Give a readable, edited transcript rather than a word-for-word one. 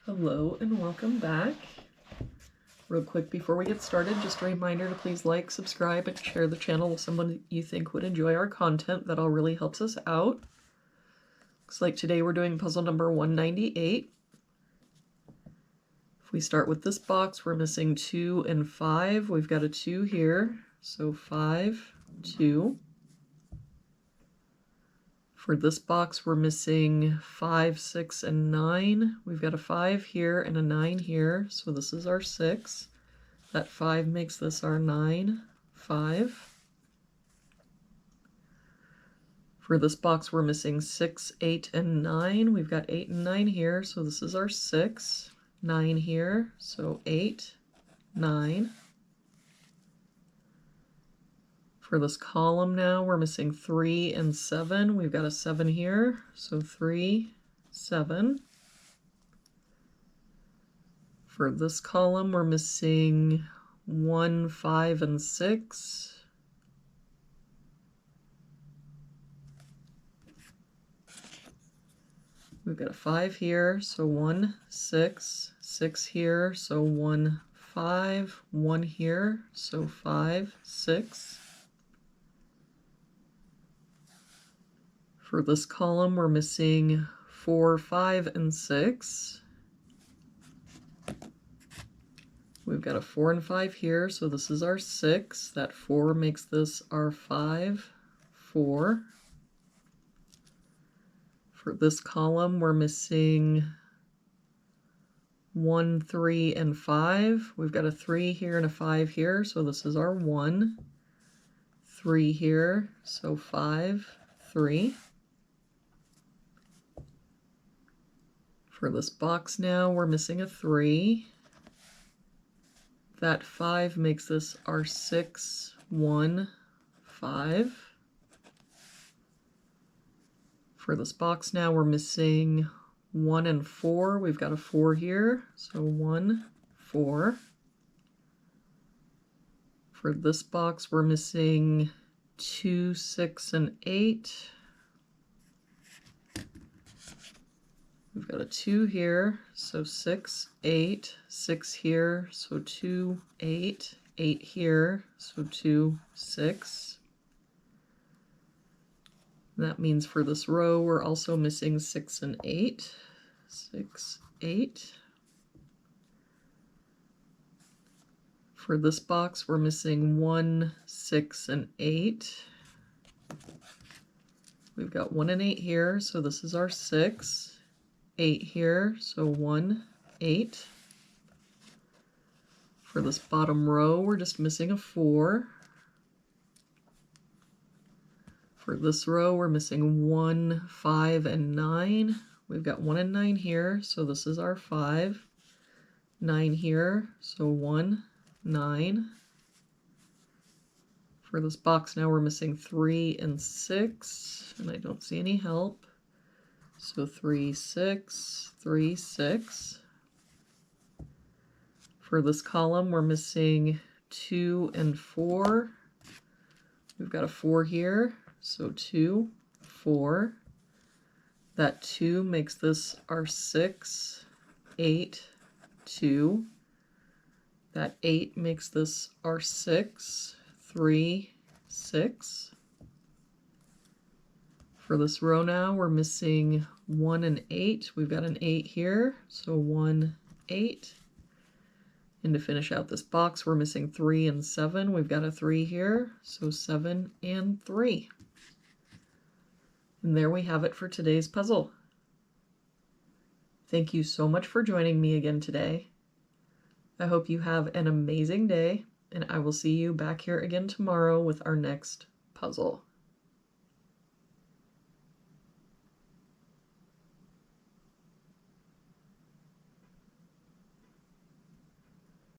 Hello and welcome back. Real quick before we get started, just a reminder to please like, subscribe, and share the channel with someone you think would enjoy our content. That all really helps us out. Looks like today we're doing puzzle number 198. If we start with this box, we're missing 2 and 5. We've got a 2 here, so 5, 2. For this box, we're missing 5, 6, and 9. We've got a 5 here and a 9 here, so this is our 6. That 5 makes this our 9, 5. For this box, we're missing 6, 8, and 9. We've got 8 and 9 here, so this is our 6. 9 here, so 8, 9. For this column now, we're missing 3 and 7. We've got a 7 here, so 3, 7. For this column, we're missing 1, 5, and 6. We've got a 5 here, so 1, 6. 6 here, so 1, 5. 1 here, so 5, 6. For this column, we're missing 4, 5, and 6. We've got a 4 and 5 here, so this is our 6. That 4 makes this our 5, 4. For this column, we're missing 1, 3, and 5. We've got a 3 here and a 5 here, so this is our 1. 3 here, so 5, 3. For this box now, we're missing a 3. That 5 makes this our 6, 1, 5. For this box now, we're missing 1 and 4. We've got a 4 here, so 1, 4. For this box, we're missing 2, 6, and 8. We've got a 2 here, so 6, 8, 6 here, so 2, 8, 8 here, so 2, 6. That means for this row, we're also missing 6 and 8. 6, 8. For this box, we're missing 1, 6, and 8. We've got 1 and 8 here, so this is our 6. 8 here, so 1, 8. For this bottom row, we're just missing a 4. For this row, we're missing 1, 5, and 9. We've got 1 and 9 here, so this is our 5. 9 here, so 1, 9. For this box now, we're missing 3 and 6, and I don't see any help. So 3, 6, 3, 6. For this column, we're missing 2 and 4. We've got a 4 here, so 2, 4. That 2 makes this our 6, 8, 2. That 8 makes this our 6, 3, 6. For this row now, we're missing 1 and 8. We've got an 8 here, so 1, 8. And to finish out this box, we're missing 3 and 7. We've got a 3 here, so 7 and 3. And there we have it for today's puzzle. Thank you so much for joining me again today. I hope you have an amazing day, and I will see you back here again tomorrow with our next puzzle.